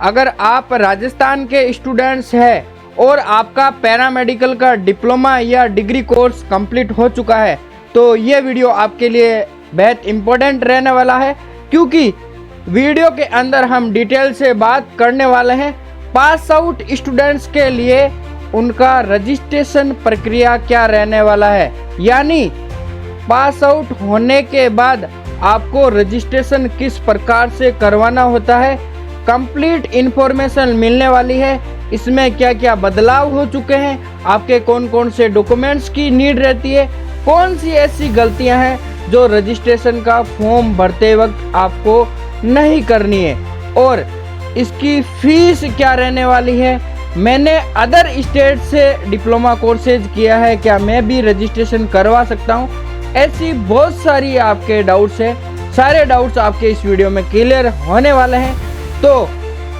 अगर आप राजस्थान के स्टूडेंट्स हैं और आपका पैरामेडिकल का डिप्लोमा या डिग्री कोर्स कंप्लीट हो चुका है तो ये वीडियो आपके लिए बेहद इम्पोर्टेंट रहने वाला है, क्योंकि वीडियो के अंदर हम डिटेल से बात करने वाले हैं पास आउट स्टूडेंट्स के लिए उनका रजिस्ट्रेशन प्रक्रिया क्या रहने वाला है। यानी पास आउट होने के बाद आपको रजिस्ट्रेशन किस प्रकार से करवाना होता है, कंप्लीट इन्फॉर्मेशन मिलने वाली है। इसमें क्या क्या बदलाव हो चुके हैं, आपके कौन कौन से डॉक्यूमेंट्स की नीड रहती है, कौन सी ऐसी गलतियां हैं जो रजिस्ट्रेशन का फॉर्म भरते वक्त आपको नहीं करनी है, और इसकी फीस क्या रहने वाली है। मैंने अदर स्टेट से डिप्लोमा कोर्सेज किया है, क्या मैं भी रजिस्ट्रेशन करवा सकता हूँ, ऐसी बहुत सारी आपके डाउट्स हैं। सारे डाउट्स आपके इस वीडियो में क्लियर होने वाले हैं। तो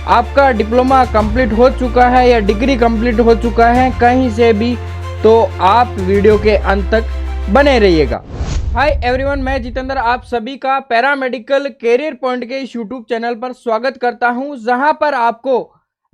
आपका डिप्लोमा कंप्लीट हो चुका है या डिग्री कंप्लीट हो चुका है कहीं से भी, तो आप वीडियो के अंत तक बने रहिएगा। हाय एवरीवन, मैं जितेंद्र आप सभी का पैरामेडिकल कैरियर पॉइंट के इस यूट्यूब चैनल पर स्वागत करता हूं, जहां पर आपको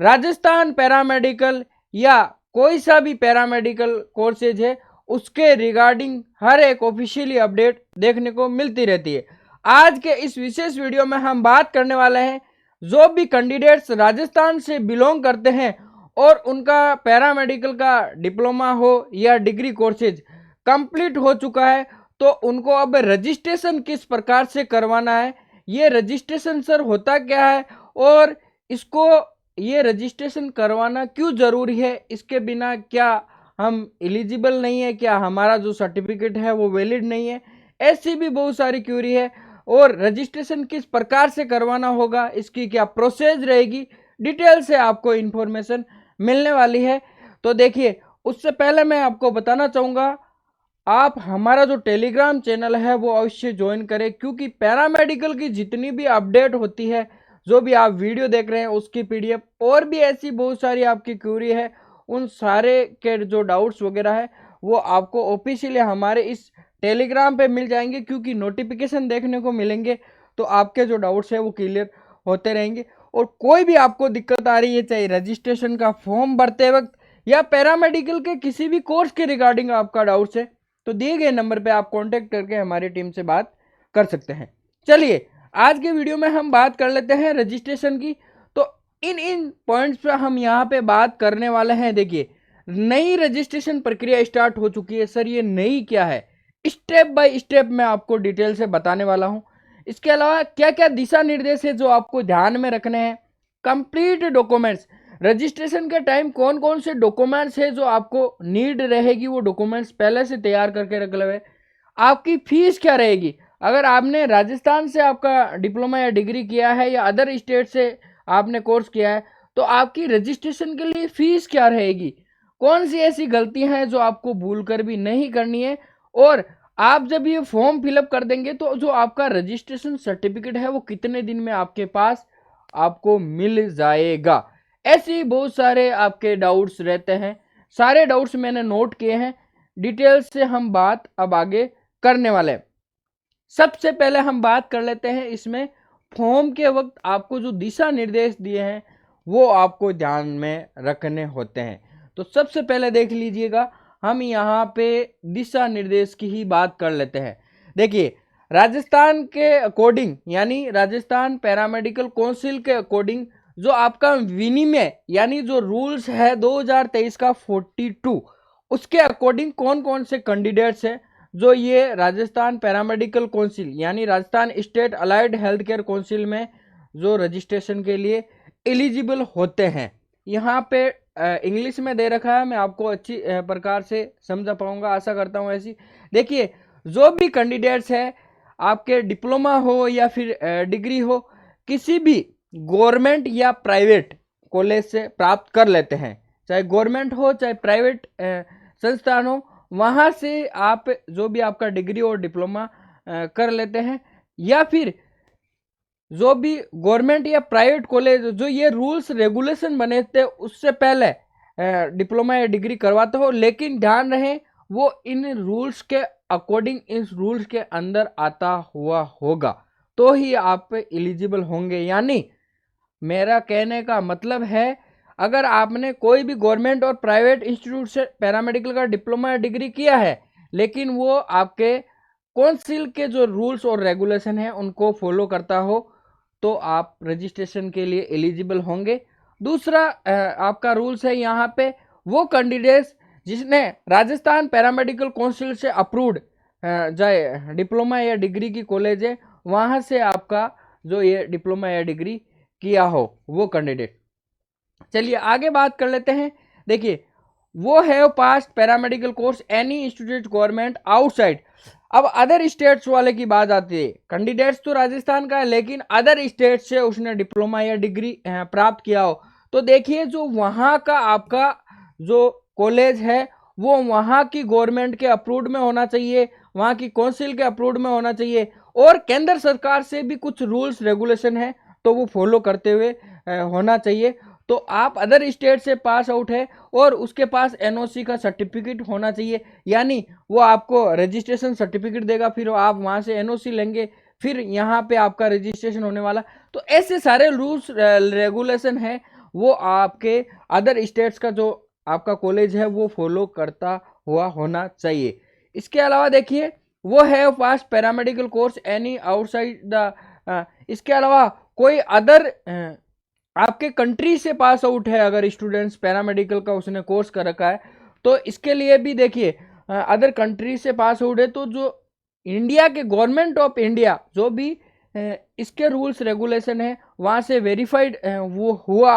राजस्थान पैरामेडिकल या कोई सा भी पैरामेडिकल कोर्सेज है उसके रिगार्डिंग हर एक ऑफिशियली अपडेट देखने को मिलती रहती है। आज के इस विशेष वीडियो में हम बात करने वाले हैं जो भी कैंडिडेट्स राजस्थान से बिलोंग करते हैं और उनका पैरामेडिकल का डिप्लोमा हो या डिग्री कोर्सेज कंप्लीट हो चुका है, तो उनको अब रजिस्ट्रेशन किस प्रकार से करवाना है, ये रजिस्ट्रेशन सर होता क्या है और इसको ये रजिस्ट्रेशन करवाना क्यों ज़रूरी है, इसके बिना क्या हम एलिजिबल नहीं है, क्या हमारा जो सर्टिफिकेट है वो वैलिड नहीं है, ऐसी भी बहुत सारी क्यूरी है। और रजिस्ट्रेशन किस प्रकार से करवाना होगा, इसकी क्या प्रोसेस रहेगी, डिटेल से आपको इन्फॉर्मेशन मिलने वाली है। तो देखिए, उससे पहले मैं आपको बताना चाहूँगा आप हमारा जो टेलीग्राम चैनल है वो अवश्य ज्वाइन करें, क्योंकि पैरामेडिकल की जितनी भी अपडेट होती है, जो भी आप वीडियो देख रहे हैं उसकी पीडीएफ और भी ऐसी बहुत सारी आपकी क्यूरी है, उन सारे के जो डाउट्स वगैरह है वो आपको ऑफिशियली हमारे इस टेलीग्राम पे मिल जाएंगे, क्योंकि नोटिफिकेशन देखने को मिलेंगे तो आपके जो डाउट्स है वो क्लियर होते रहेंगे। और कोई भी आपको दिक्कत आ रही है, चाहे रजिस्ट्रेशन का फॉर्म भरते वक्त या पैरामेडिकल के किसी भी कोर्स के रिगार्डिंग आपका डाउट्स है, तो दिए गए नंबर पे आप कांटेक्ट करके हमारी टीम से बात कर सकते हैं। चलिए आज के वीडियो में हम बात कर लेते हैं रजिस्ट्रेशन की। तो इन पॉइंट्स पे हम यहाँ पे बात करने वाले हैं। देखिए, नई रजिस्ट्रेशन प्रक्रिया स्टार्ट हो चुकी है। सर ये नई क्या है, स्टेप बाय स्टेप मैं आपको डिटेल से बताने वाला हूँ। इसके अलावा क्या क्या दिशा निर्देश है जो आपको ध्यान में रखने हैं, कंप्लीट डॉक्यूमेंट्स, रजिस्ट्रेशन के टाइम कौन कौन से डॉक्यूमेंट्स है जो आपको नीड रहेगी, वो डॉक्यूमेंट्स पहले से तैयार करके रख ले। आपकी फीस क्या रहेगी, अगर आपने राजस्थान से आपका डिप्लोमा या डिग्री किया है या अदर स्टेट से आपने कोर्स किया है तो आपकी रजिस्ट्रेशन के लिए फीस क्या रहेगी, कौन सी ऐसी गलतियां हैं जो आपको भूल कर भी नहीं करनी है, और आप जब ये फॉर्म फिलअप कर देंगे तो जो आपका रजिस्ट्रेशन सर्टिफिकेट है वो कितने दिन में आपके पास आपको मिल जाएगा। ऐसे ही बहुत सारे आपके डाउट्स रहते हैं, सारे डाउट्स मैंने नोट किए हैं, डिटेल्स से हम बात अब आगे करने वाले हैं। सबसे पहले हम बात कर लेते हैं इसमें फॉर्म के वक्त आपको जो दिशा निर्देश दिए हैं वो आपको ध्यान में रखने होते हैं। तो सबसे पहले देख लीजिएगा, हम यहाँ पे दिशा निर्देश की ही बात कर लेते हैं। देखिए, राजस्थान के अकॉर्डिंग यानी राजस्थान पैरामेडिकल काउंसिल के अकॉर्डिंग जो आपका विनिमय यानी जो रूल्स है 2023 का 42, उसके अकॉर्डिंग कौन कौन से कैंडिडेट्स हैं जो ये राजस्थान पैरामेडिकल काउंसिल यानी Rajasthan state allied health care council में जो रजिस्ट्रेशन के लिए एलिजिबल होते हैं। यहाँ पे इंग्लिश में दे रखा है, मैं आपको अच्छी प्रकार से समझा पाऊंगा, आशा करता हूँ ऐसी। देखिए, जो भी कैंडिडेट्स है आपके डिप्लोमा हो या फिर डिग्री हो, किसी भी गवर्नमेंट या प्राइवेट कॉलेज से प्राप्त कर लेते हैं, चाहे गवर्नमेंट हो चाहे प्राइवेट संस्थान हो, वहाँ से आप जो भी आपका डिग्री और डिप्लोमा कर लेते हैं, या फिर जो भी गवर्नमेंट या प्राइवेट कॉलेज जो ये रूल्स रेगुलेशन बने थे उससे पहले डिप्लोमा या डिग्री करवाते हो, लेकिन ध्यान रहे वो इन रूल्स के अकॉर्डिंग इस रूल्स के अंदर आता हुआ होगा तो ही आप एलिजिबल होंगे। यानी मेरा कहने का मतलब है, अगर आपने कोई भी गवर्नमेंट और प्राइवेट इंस्टीट्यूट से पैरामेडिकल का डिप्लोमा या डिग्री किया है, लेकिन वो आपके काउंसिल के जो रूल्स और रेगुलेशन है उनको फॉलो करता हो, तो आप रजिस्ट्रेशन के लिए एलिजिबल होंगे। दूसरा आपका रूल्स है यहाँ पे, वो कैंडिडेट्स जिसने राजस्थान पैरामेडिकल काउंसिल से अप्रूव्ड जाए डिप्लोमा या डिग्री की कॉलेज है, वहाँ से आपका जो ये डिप्लोमा या डिग्री किया हो वो कैंडिडेट। चलिए आगे बात कर लेते हैं। देखिए, वो have passed paramedical course any institute government outside. अब अदर स्टेट्स वाले की बात आती है, कैंडिडेट्स तो राजस्थान का है, लेकिन अदर स्टेट से उसने डिप्लोमा या डिग्री प्राप्त किया हो, तो देखिए जो वहाँ का आपका जो कॉलेज है वो वहाँ की गवर्नमेंट के अप्रूव्ड में होना चाहिए, वहाँ की काउंसिल के अप्रूव्ड में होना चाहिए, और केंद्र सरकार से भी कुछ रूल्स रेगुलेशन है तो वो फॉलो करते हुए होना चाहिए। तो आप अदर स्टेट से पास आउट है और उसके पास एनओसी का सर्टिफिकेट होना चाहिए, यानी वो आपको रजिस्ट्रेशन सर्टिफिकेट देगा, फिर आप वहाँ से एनओसी लेंगे, फिर यहाँ पे आपका रजिस्ट्रेशन होने वाला। तो ऐसे सारे रूल्स रेगुलेशन है वो आपके अदर स्टेट्स का जो आपका कॉलेज है वो फॉलो करता हुआ होना चाहिए। इसके अलावा देखिए, वो have pass paramedical course any outside the, इसके अलावा कोई अदर आपके कंट्री से पास आउट है, अगर स्टूडेंट्स पैरामेडिकल का उसने कोर्स कर रखा है, तो इसके लिए भी देखिए अदर कंट्री से पास आउट है तो जो इंडिया के गवर्नमेंट ऑफ इंडिया जो भी इसके रूल्स रेगुलेशन है वहाँ से वेरीफाइड वो हुआ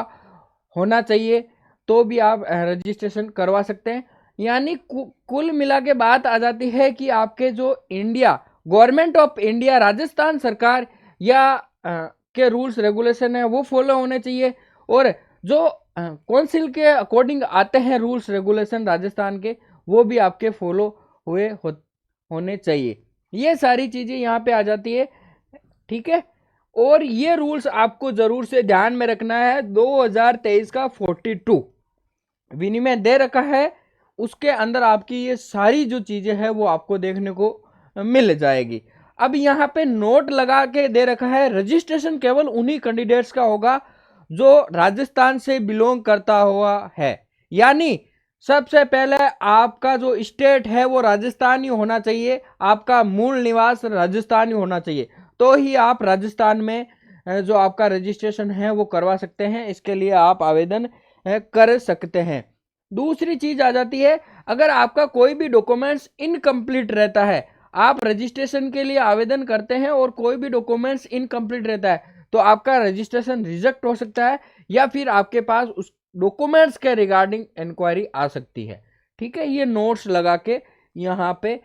होना चाहिए, तो भी आप रजिस्ट्रेशन करवा सकते हैं। यानी कुल मिला के बात आ जाती है कि आपके जो India government of India Rajasthan सरकार या के रूल्स रेगुलेशन है वो फॉलो होने चाहिए, और जो काउंसिल के अकॉर्डिंग आते हैं रूल्स रेगुलेशन राजस्थान के वो भी आपके फॉलो हुए होने चाहिए। ये सारी चीज़ें यहाँ पे आ जाती है, ठीक है। और ये रूल्स आपको जरूर से ध्यान में रखना है। 2023 का 42 विनिमय दे रखा है, उसके अंदर आपकी ये सारी जो चीज़ें हैं वो आपको देखने को मिल जाएगी। अब यहाँ पे नोट लगा के दे रखा है, रजिस्ट्रेशन केवल उन्हीं कैंडिडेट्स का होगा जो राजस्थान से बिलोंग करता हुआ है, यानी सबसे पहले आपका जो स्टेट है वो राजस्थान ही होना चाहिए, आपका मूल निवास राजस्थान ही होना चाहिए, तो ही आप राजस्थान में जो आपका रजिस्ट्रेशन है वो करवा सकते हैं। इसके लिए आप आवेदन कर सकते हैं। दूसरी चीज आ जाती है, अगर आपका कोई भी डॉक्यूमेंट्स इनकम्प्लीट रहता है, आप रजिस्ट्रेशन के लिए आवेदन करते हैं और कोई भी डॉक्यूमेंट्स इनकम्प्लीट रहता है, तो आपका रजिस्ट्रेशन रिजेक्ट हो सकता है, या फिर आपके पास उस डॉक्यूमेंट्स के रिगार्डिंग इंक्वायरी आ सकती है। ठीक है, ये नोट्स लगा के यहाँ पे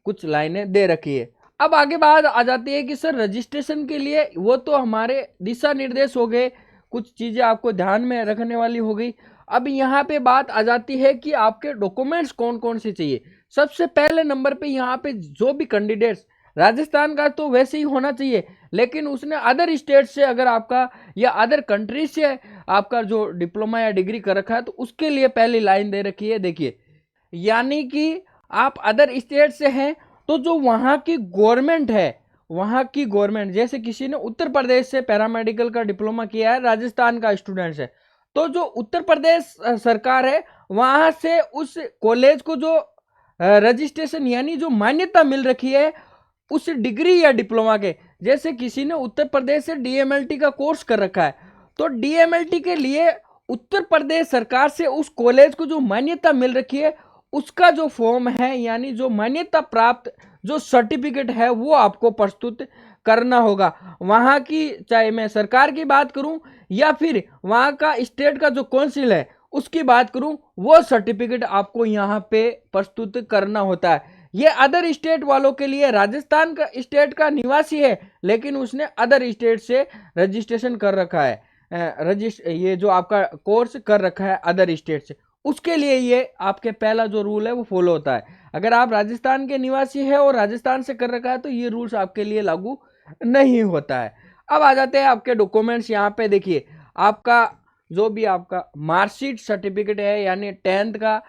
कुछ लाइनें दे रखी है। अब आगे बात आ जाती है कि सर रजिस्ट्रेशन के लिए वो तो हमारे दिशा निर्देश हो गए, कुछ चीज़ें आपको ध्यान में रखने वाली हो गई। अब यहाँ पे बात आ जाती है कि आपके डॉक्यूमेंट्स कौन कौन से चाहिए। सबसे पहले नंबर पे यहाँ पे जो भी कैंडिडेट्स राजस्थान का तो वैसे ही होना चाहिए, लेकिन उसने अदर स्टेट से अगर आपका या अदर कंट्री से आपका जो डिप्लोमा या डिग्री कर रखा है, तो उसके लिए पहली लाइन दे रखी है, देखिए, यानी कि आप अदर स्टेट से हैं तो जो वहाँ की गवर्नमेंट है, वहाँ की गवर्नमेंट, जैसे किसी ने उत्तर प्रदेश से पैरामेडिकल का डिप्लोमा किया है, राजस्थान का स्टूडेंट्स है, तो जो उत्तर प्रदेश सरकार है वहाँ से उस कॉलेज को जो रजिस्ट्रेशन यानी जो मान्यता मिल रखी है उस डिग्री या डिप्लोमा के, जैसे किसी ने उत्तर प्रदेश से डीएमएलटी का कोर्स कर रखा है, तो डीएमएलटी के लिए उत्तर प्रदेश सरकार से उस कॉलेज को जो मान्यता मिल रखी है उसका जो फॉर्म है, यानी जो मान्यता प्राप्त जो सर्टिफिकेट है वो आपको प्रस्तुत करना होगा। वहाँ की, चाहे मैं सरकार की बात करूं या फिर वहाँ का स्टेट का जो काउंसिल है उसकी बात करूं, वो सर्टिफिकेट आपको यहाँ पे प्रस्तुत करना होता है। ये अदर स्टेट वालों के लिए, राजस्थान का स्टेट का निवासी है लेकिन उसने अदर स्टेट से रजिस्ट्रेशन कर रखा है, ये जो आपका कोर्स कर रखा है अदर स्टेट से, उसके लिए ये आपके पहला जो रूल है वो फॉलो होता है। अगर आप राजस्थान के निवासी है और राजस्थान से कर रखा है तो ये रूल्स आपके लिए लागू नहीं होता है। अब आ जाते हैं आपके डॉक्यूमेंट्स। यहाँ पे देखिए, आपका जो भी आपका मार्कशीट सर्टिफिकेट है, यानी 10th का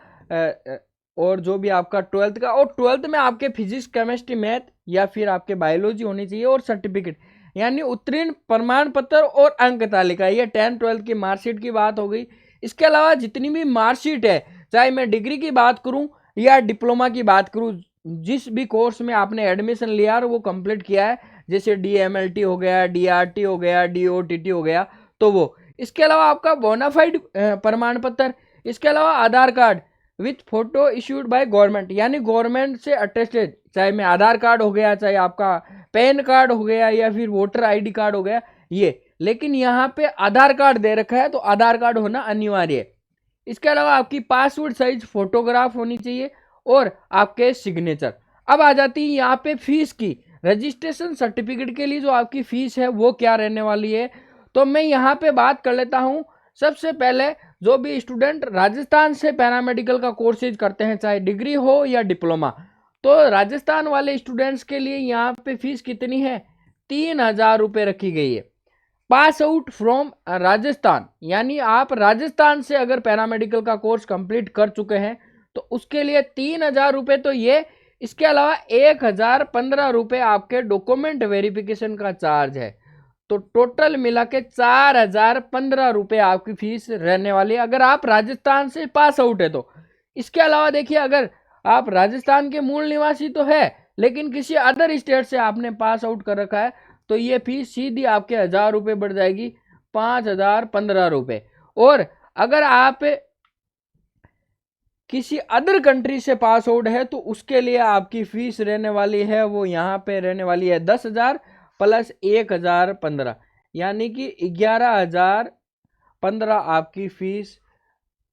और जो भी आपका 12th का, और 12th में आपके फिजिक्स केमिस्ट्री मैथ या फिर आपके बायोलॉजी होनी चाहिए, और सर्टिफिकेट यानी उत्तीर्ण प्रमाण पत्र और अंक तालिका, ये 10th-12th की मार्कशीट की बात हो गई। इसके अलावा जितनी भी मार्कशीट है, चाहे मैं डिग्री की बात करूं या डिप्लोमा की बात करूं, जिस भी कोर्स में आपने एडमिशन लिया और वो कंप्लीट किया है, जैसे DMLT हो गया, DRT हो गया, DOTT हो गया, तो वो, इसके अलावा आपका बोनाफाइड प्रमाण पत्र, इसके अलावा Aadhaar card with photo issued by government, यानी गवर्नमेंट से अटेस्टेड, चाहे मैं आधार कार्ड हो गया, चाहे आपका पैन कार्ड हो गया या फिर वोटर ID कार्ड हो गया, ये, लेकिन यहाँ पे आधार कार्ड दे रखा है तो आधार कार्ड होना अनिवार्य है। इसके अलावा आपकी पासपोर्ट साइज फोटोग्राफ होनी चाहिए और आपके सिग्नेचर। अब आ जाती है यहाँ पे फीस की। रजिस्ट्रेशन सर्टिफिकेट के लिए जो आपकी फीस है वो क्या रहने वाली है, तो मैं यहाँ पे बात कर लेता हूँ। सबसे पहले जो भी स्टूडेंट राजस्थान से पैरामेडिकल का कोर्सेज करते हैं, चाहे डिग्री हो या डिप्लोमा, तो राजस्थान वाले स्टूडेंट्स के लिए यहाँ पे फीस कितनी है, 3000 रुपये रखी गई है। पास आउट फ्रॉम राजस्थान, यानी आप राजस्थान से अगर पैरामेडिकल का कोर्स कंप्लीट कर चुके हैं तो उसके लिए 3000 रुपये तो ये, इसके अलावा 1015 रुपये आपके डॉक्यूमेंट वेरिफिकेशन का चार्ज है। तो टोटल मिला के 4015 रुपये आपकी फीस रहने वाली है अगर आप राजस्थान से पास आउट है तो। इसके अलावा देखिए, अगर आप राजस्थान के मूल निवासी तो है लेकिन किसी अदर स्टेट से आपने पास आउट कर रखा है तो ये फीस सीधी आपके 1000 रुपये बढ़ जाएगी, 5015 रुपये। और अगर आप किसी अदर कंट्री से पास आउट है तो उसके लिए आपकी फीस रहने वाली है, वो यहाँ पे रहने वाली है 10,000 प्लस 1015, यानी कि 11,015 आपकी फीस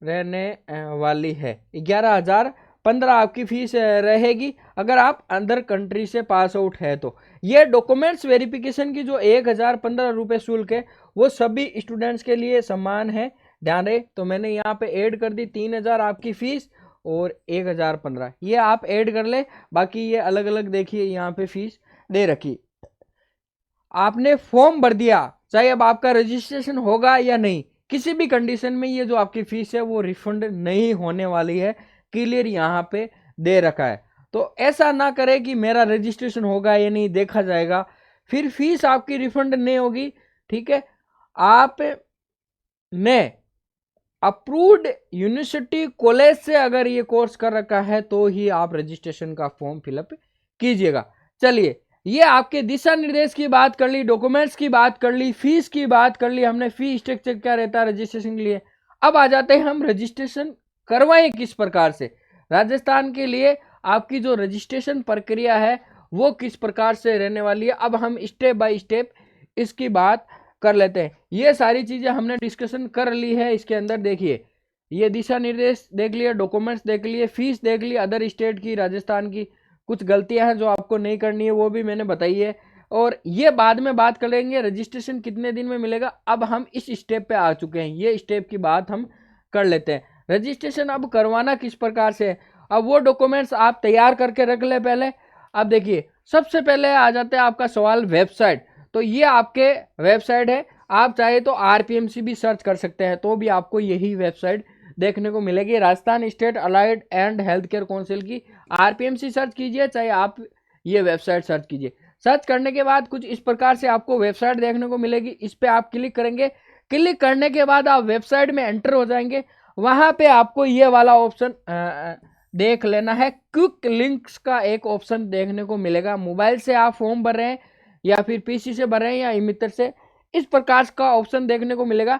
रहने वाली है। 11,015 आपकी फीस रहेगी अगर आप अदर कंट्री से पास आउट है तो। ये डॉक्यूमेंट्स वेरिफिकेशन की जो 1015 रुपये शुल्क है वो सभी स्टूडेंट्स के लिए समान है, ध्यान रहे। तो मैंने यहाँ पे ऐड कर दी 3000 आपकी फीस और 1015, ये आप ऐड कर ले, बाकी ये अलग अलग देखिए यहाँ पे फीस दे रखी। आपने फॉर्म भर दिया, चाहे अब आपका रजिस्ट्रेशन होगा या नहीं, किसी भी कंडीशन में ये जो आपकी फीस है वो रिफंड नहीं होने वाली है, क्लियर यहाँ पे दे रखा है। तो ऐसा ना करे कि मेरा रजिस्ट्रेशन होगा या नहीं, देखा जाएगा, फिर फीस आपकी रिफंड नहीं होगी, ठीक है। आप ने अप्रूव्ड यूनिवर्सिटी कॉलेज से अगर ये कोर्स कर रखा है तो ही आप रजिस्ट्रेशन का फॉर्म फिलअप कीजिएगा। चलिए, ये आपके दिशा निर्देश की बात कर ली, डॉक्यूमेंट्स की बात कर ली, फीस की बात कर ली हमने, फी स्ट्रक्चर क्या रहता है रजिस्ट्रेशन के लिए। अब आ जाते हैं हम रजिस्ट्रेशन करवाएं किस प्रकार से। राजस्थान के लिए आपकी जो रजिस्ट्रेशन प्रक्रिया है वो किस प्रकार से रहने वाली है, अब हम स्टेप बाय स्टेप इसकी बात कर लेते हैं। ये सारी चीजें हमने डिस्कशन कर ली है। इसके अंदर देखिए, ये दिशा निर्देश देख लिए, डॉक्यूमेंट्स देख लिए, फीस देख ली, अदर स्टेट की, राजस्थान की कुछ गलतियां हैं जो आपको नहीं करनी है वो भी मैंने बताई है, और ये बाद में बात करेंगे रजिस्ट्रेशन कितने दिन में मिलेगा। अब हम इस स्टेप पे आ चुके हैं, ये स्टेप की बात हम कर लेते हैं। रजिस्ट्रेशन अब करवाना किस प्रकार से है, अब वो डॉक्यूमेंट्स आप तैयार करके रख ले पहले। अब देखिए, सबसे पहले आ जाते हैं आपका सवाल वेबसाइट। तो ये आपके वेबसाइट है, आप चाहे तो RPMC भी सर्च कर सकते हैं तो भी आपको यही वेबसाइट देखने को मिलेगी, Rajasthan state allied and health care council की। RPMC सर्च कीजिए, चाहे आप ये वेबसाइट सर्च कीजिए। सर्च करने के बाद कुछ इस प्रकार से आपको वेबसाइट देखने को मिलेगी, इस पर आप क्लिक करेंगे। क्लिक करने के बाद आप वेबसाइट में एंटर हो जाएंगे, वहां पे आपको ये वाला ऑप्शन देख लेना है, क्विक लिंक्स का एक ऑप्शन देखने को मिलेगा। मोबाइल से आप फॉर्म भर रहे हैं या फिर PC से भर रहे हैं या ई-मित्र से, इस प्रकार का ऑप्शन देखने को मिलेगा।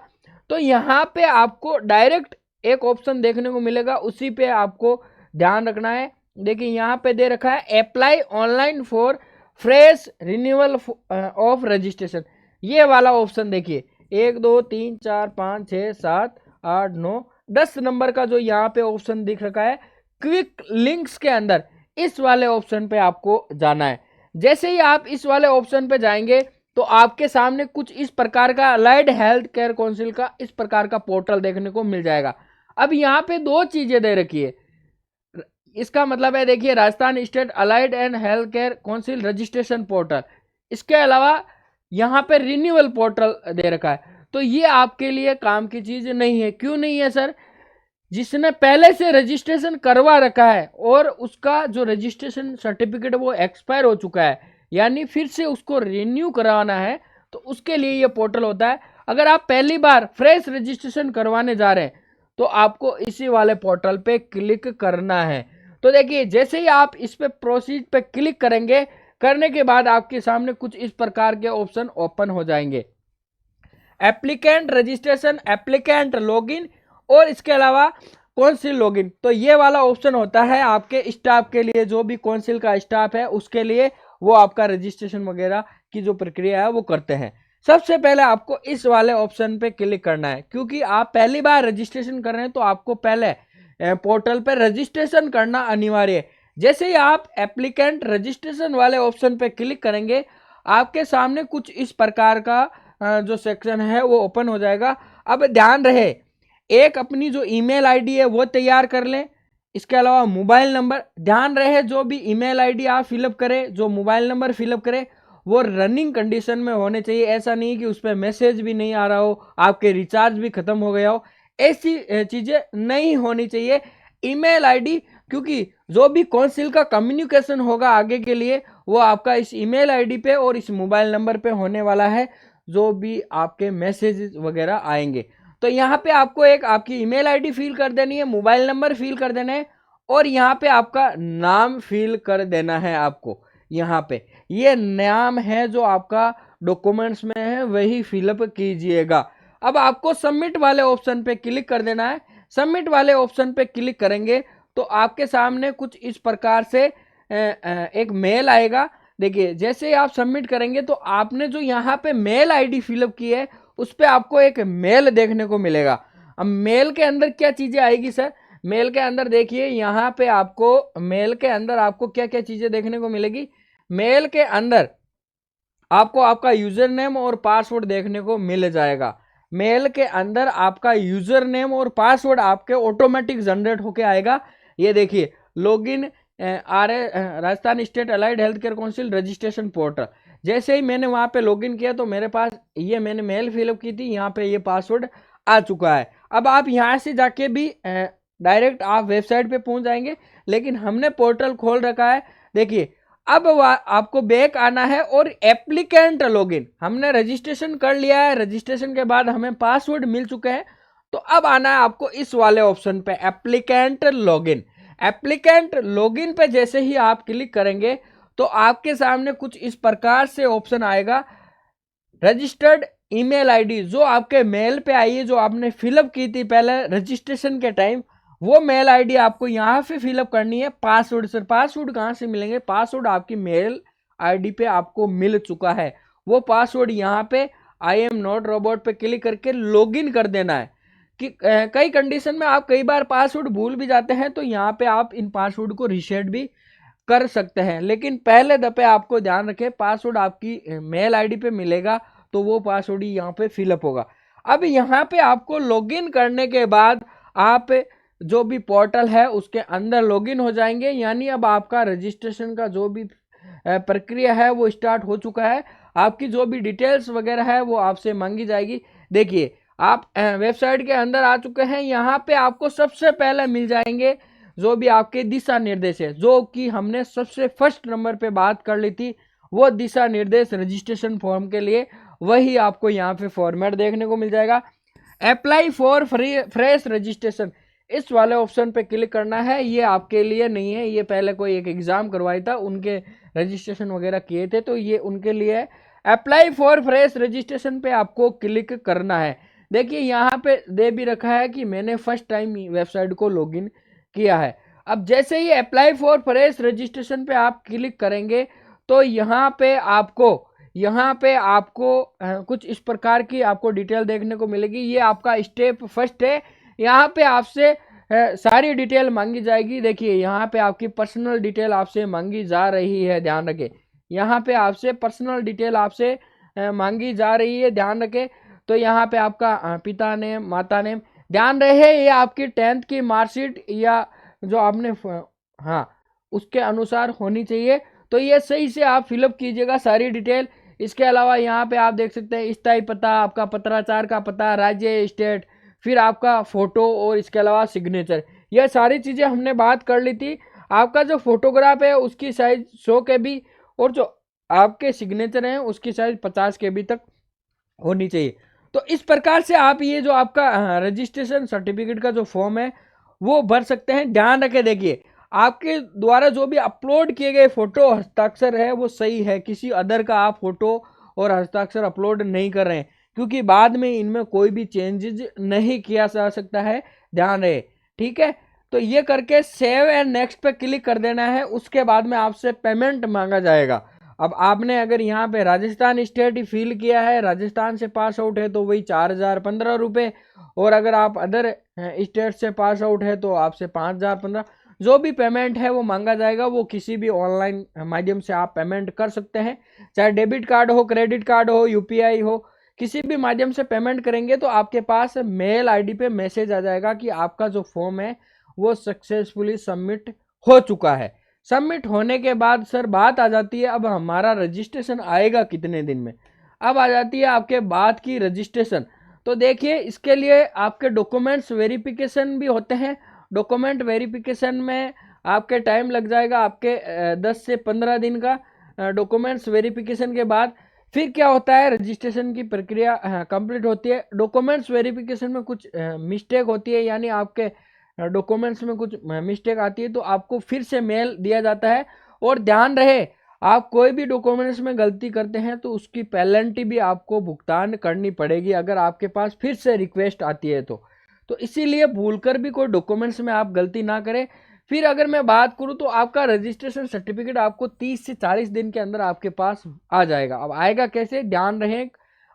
तो यहाँ पे आपको डायरेक्ट एक ऑप्शन देखने को मिलेगा, उसी पे आपको ध्यान रखना है। देखिए यहाँ पे दे रखा है apply online for fresh renewal of registration, ये वाला ऑप्शन देखिए 1 2 3 4 5 6 7 8 9 10 नंबर का जो यहाँ पे ऑप्शन दिख रखा है क्विक लिंक्स के अंदर, इस वाले ऑप्शन पे आपको जाना है। जैसे ही आप इस वाले ऑप्शन पे जाएंगे तो आपके सामने कुछ इस प्रकार का अलाइड हेल्थ केयर काउंसिल का इस प्रकार का पोर्टल देखने को मिल जाएगा। अब यहाँ पे दो चीजें दे रखी है, इसका मतलब है देखिए Rajasthan state allied and health care council registration portal, इसके अलावा यहाँ पे रिन्यूअल पोर्टल दे रखा है। तो ये आपके लिए काम की चीज नहीं है। क्यों नहीं है सर? जिसने पहले से रजिस्ट्रेशन करवा रखा है और उसका जो रजिस्ट्रेशन सर्टिफिकेट वो एक्सपायर हो चुका है यानी फिर से उसको रिन्यू करवाना है, तो उसके लिए ये पोर्टल होता है। अगर आप पहली बार फ्रेश रजिस्ट्रेशन करवाने जा रहे हैं तो आपको इसी वाले पोर्टल पे क्लिक करना है। तो देखिए जैसे ही आप इस पे प्रोसीड पे क्लिक करेंगे, करने के बाद आपके सामने कुछ इस प्रकार के ऑप्शन ओपन हो जाएंगे, एप्लीकेंट रजिस्ट्रेशन, एप्लीकेंट लॉगिन और इसके अलावा कौंसिल लॉगिन। तो ये वाला ऑप्शन होता है आपके स्टाफ के लिए, जो भी कौंसिल का स्टाफ है उसके लिए, वो आपका रजिस्ट्रेशन वगैरह की जो प्रक्रिया है वो करते हैं। सबसे पहले आपको इस वाले ऑप्शन पे क्लिक करना है, क्योंकि आप पहली बार रजिस्ट्रेशन कर रहे हैं तो आपको पहले पोर्टल पे रजिस्ट्रेशन करना अनिवार्य है। जैसे ही आप एप्लीकेंट रजिस्ट्रेशन वाले ऑप्शन पे क्लिक करेंगे, आपके सामने कुछ इस प्रकार का जो सेक्शन है वो ओपन हो जाएगा। अब ध्यान रहे, एक अपनी जो ईमेल आईडी है वो तैयार कर लें, इसके अलावा मोबाइल नंबर, ध्यान रहे जो भी ईमेल आईडी आप फिलअप करें, जो मोबाइल नंबर फिलअप करें, वो रनिंग कंडीशन में होने चाहिए। ऐसा नहीं कि उस पर मैसेज भी नहीं आ रहा हो, आपके रिचार्ज भी खत्म हो गया हो, ऐसी चीजें नहीं होनी चाहिए। ईमेल आईडी, क्योंकि जो भी काउंसिल का कम्युनिकेशन होगा आगे के लिए, वो आपका इस ईमेल आईडी पे और इस मोबाइल नंबर पे होने वाला है, जो भी आपके मैसेज वगैरह आएंगे। तो यहाँ पे आपको एक आपकी ईमेल आईडी फिल कर देनी है, मोबाइल नंबर फिल कर देना है, और यहाँ पे आपका नाम फिल कर देना है। आपको यहाँ पे ये नाम है जो आपका डॉक्यूमेंट्स में है, वही फिलअप कीजिएगा। अब आपको सबमिट वाले ऑप्शन पे क्लिक कर देना है। सबमिट वाले ऑप्शन पे क्लिक करेंगे तो आपके सामने कुछ इस प्रकार से एक मेल आएगा। देखिए जैसे ही आप सबमिट करेंगे तो आपने जो यहाँ पे मेल आईडी फिलअप की है उस पर आपको एक मेल देखने को मिलेगा। अब मेल के अंदर क्या चीजें आएगी सर? मेल के अंदर देखिए यहाँ पे आपको मेल के अंदर आपको क्या क्या चीजें देखने को मिलेगी। मेल के अंदर आपको आपका यूजर नेम और पासवर्ड देखने को मिल जाएगा। मेल के अंदर आपका यूजर नेम और पासवर्ड आपके ऑटोमेटिक जनरेट होके आएगा। ये देखिए login Rajasthan state allied health care council registration portal. जैसे ही मैंने वहां पे लॉगिन किया तो मेरे पास ये मैंने मेल फिलअप की थी, यहाँ पे ये पासवर्ड आ चुका है। अब आप यहाँ से जाके भी डायरेक्ट आप वेबसाइट पे पहुंच जाएंगे, लेकिन हमने पोर्टल खोल रखा है। देखिए अब आपको बैक आना है और एप्लीकेंट लॉगिन, हमने रजिस्ट्रेशन कर लिया है, रजिस्ट्रेशन के बाद हमें पासवर्ड मिल चुके हैं। तो अब आना है आपको इस वाले ऑप्शन पे एप्लीकेंट लॉगिन। एप्लीकेंट लॉगिन पे जैसे ही आप क्लिक करेंगे तो आपके सामने कुछ इस प्रकार से ऑप्शन आएगा, रजिस्टर्ड ईमेल आईडी, जो आपके मेल पे आई है, जो आपने फिलअप की थी पहले रजिस्ट्रेशन के टाइम, वो मेल आईडी आपको यहाँ पे फिलअप करनी है। पासवर्ड सर, पासवर्ड कहाँ से मिलेंगे? पासवर्ड आपकी मेल आईडी पे आपको मिल चुका है। वो पासवर्ड यहाँ पे आई एम नॉट रोबोट पे क्लिक करके लॉगिन कर देना है। कि कई कंडीशन में आप कई बार पासवर्ड भूल भी जाते हैं, तो यहाँ पे आप इन पासवर्ड को रीसेट भी कर सकते हैं। लेकिन पहले दफे आपको ध्यान रखें, पासवर्ड आपकी मेल आईडी पे मिलेगा तो वो पासवर्ड ही यहाँ पे फिलअप होगा। अब यहाँ पे आपको लॉगिन करने के बाद आप जो भी पोर्टल है उसके अंदर लॉगिन हो जाएंगे, यानी अब आपका रजिस्ट्रेशन का जो भी प्रक्रिया है वो स्टार्ट हो चुका है। आपकी जो भी डिटेल्स वगैरह है वो आपसे मांगी जाएगी। देखिए आप वेबसाइट के अंदर आ चुके हैं। यहाँ पे आपको सबसे पहले मिल जाएंगे जो भी आपके दिशा निर्देश है, जो कि हमने सबसे फर्स्ट नंबर पे बात कर ली थी, वो दिशा निर्देश रजिस्ट्रेशन फॉर्म के लिए, वही आपको यहाँ पे फॉर्मेट देखने को मिल जाएगा। अप्लाई फॉर फ्रेश रजिस्ट्रेशन, इस वाले ऑप्शन पे क्लिक करना है। ये आपके लिए नहीं है, ये पहले कोई एक एग्जाम करवाया था, उनके रजिस्ट्रेशन वगैरह किए थे, तो ये उनके लिए है। अप्लाई फॉर फ्रेश रजिस्ट्रेशन पे आपको क्लिक करना है। देखिए यहाँ पे दे भी रखा है कि मैंने फर्स्ट टाइम वेबसाइट को लॉगिन किया है। अब जैसे ही अप्लाई फॉर फ्रेश रजिस्ट्रेशन पे आप क्लिक करेंगे तो यहाँ पे आपको कुछ इस प्रकार की आपको डिटेल देखने को मिलेगी। ये आपका स्टेप फर्स्ट है। यहाँ पे आपसे सारी डिटेल मांगी जाएगी। देखिए यहाँ पे आपकी पर्सनल डिटेल आपसे मांगी जा रही है, ध्यान रखें। यहाँ पे आपसे पर्सनल डिटेल आपसे मांगी जा रही है, ध्यान रखें। तो यहाँ पे आपका पिता नेम, माता नेम, ध्यान रहे ये आपकी 10th की मार्कशीट या जो आपने उसके अनुसार होनी चाहिए। तो ये सही से आप फिलअप कीजिएगा सारी डिटेल। इसके अलावा यहाँ पे आप देख सकते हैं स्थायी पता, आपका पत्राचार का पता, राज्य, स्टेट, फिर आपका फोटो और इसके अलावा सिग्नेचर, यह सारी चीजें हमने बात कर ली थी। आपका जो फोटोग्राफ है उसकी साइज 100 KB और जो आपके सिग्नेचर हैं उसकी साइज 50 KB तक होनी चाहिए। तो इस प्रकार से आप ये जो आपका रजिस्ट्रेशन सर्टिफिकेट का जो फॉर्म है वो भर सकते हैं। ध्यान रखे, देखिए आपके द्वारा जो भी अपलोड किए गए फोटो हस्ताक्षर है वो सही है, किसी अदर का आप फोटो और हस्ताक्षर अपलोड नहीं कर रहे हैं, क्योंकि बाद में इनमें कोई भी चेंजेज नहीं किया जा सकता है, ध्यान रहे, ठीक है। तो ये करके सेव एंड नेक्स्ट पे क्लिक कर देना है। उसके बाद में आपसे पेमेंट मांगा जाएगा। अब आपने अगर यहाँ पे राजस्थान स्टेट ही फिल किया है, राजस्थान से पास आउट है, तो वही 4,015 रुपये, और अगर आप अदर स्टेट से पास आउट है तो आपसे 5,015, जो भी पेमेंट है वो मांगा जाएगा। वो किसी भी ऑनलाइन माध्यम से आप पेमेंट कर सकते हैं, चाहे डेबिट कार्ड हो, क्रेडिट कार्ड हो, UPI हो, किसी भी माध्यम से पेमेंट करेंगे तो आपके पास मेल ID पे मैसेज आ जाएगा कि आपका जो फॉर्म है वो सक्सेसफुली सबमिट हो चुका है। सबमिट होने के बाद सर बात आ जाती है, अब हमारा रजिस्ट्रेशन आएगा कितने दिन में। अब आ जाती है आपके बाद की रजिस्ट्रेशन। तो देखिए इसके लिए आपके डॉक्यूमेंट्स वेरिफिकेशन भी होते हैं। डॉक्यूमेंट वेरिफिकेशन में आपके टाइम लग जाएगा, आपके 10 से 15 दिन का। डॉक्यूमेंट्स वेरिफिकेशन के बाद फिर क्या होता है, रजिस्ट्रेशन की प्रक्रिया कंप्लीट होती है। डॉक्यूमेंट्स वेरिफिकेशन में कुछ मिस्टेक होती है, यानी आपके डॉक्यूमेंट्स में कुछ मिस्टेक आती है तो आपको फिर से मेल दिया जाता है। और ध्यान रहे, आप कोई भी डॉक्यूमेंट्स में गलती करते हैं तो उसकी पेनल्टी भी आपको भुगतान करनी पड़ेगी, अगर आपके पास फिर से रिक्वेस्ट आती है तो इसीलिए भूलकर भी कोई डॉक्यूमेंट्स में आप गलती ना करें। फिर अगर मैं बात करूं तो आपका रजिस्ट्रेशन सर्टिफिकेट आपको 30 से 40 दिन के अंदर आपके पास आ जाएगा। अब आएगा कैसे, ध्यान रहे,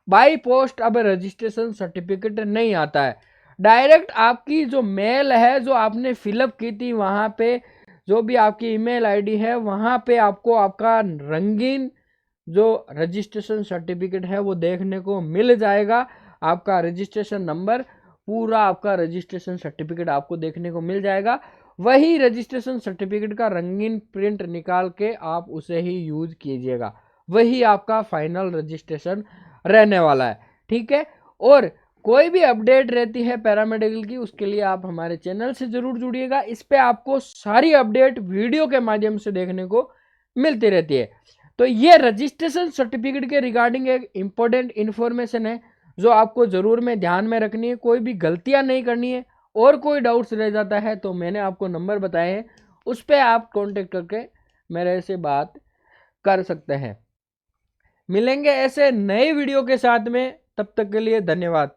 बाई पोस्ट अब रजिस्ट्रेशन सर्टिफिकेट नहीं आता है, डायरेक्ट आपकी जो मेल है जो आपने फिलअप की थी वहां पे, जो भी आपकी ईमेल ID है वहां पे आपको आपका रंगीन जो रजिस्ट्रेशन सर्टिफिकेट है वो देखने को मिल जाएगा। आपका रजिस्ट्रेशन नंबर, पूरा आपका रजिस्ट्रेशन सर्टिफिकेट आपको देखने को मिल जाएगा। वही रजिस्ट्रेशन सर्टिफिकेट का रंगीन प्रिंट निकाल के आप उसे ही यूज कीजिएगा, वही आपका फाइनल रजिस्ट्रेशन रहने वाला है, ठीक है। और कोई भी अपडेट रहती है पैरामेडिकल की, उसके लिए आप हमारे चैनल से जरूर जुड़िएगा। इस पे आपको सारी अपडेट वीडियो के माध्यम से देखने को मिलती रहती है। तो ये रजिस्ट्रेशन सर्टिफिकेट के रिगार्डिंग एक इम्पोर्टेंट इन्फॉर्मेशन है जो आपको जरूर में ध्यान में रखनी है, कोई भी गलतियां नहीं करनी है। और कोई डाउट्स रह जाता है तो मैंने आपको नंबर बताए हैं, उस पर आप कांटेक्ट करके मेरे से बात कर सकते हैं। मिलेंगे ऐसे नए वीडियो के साथ में, तब तक के लिए धन्यवाद।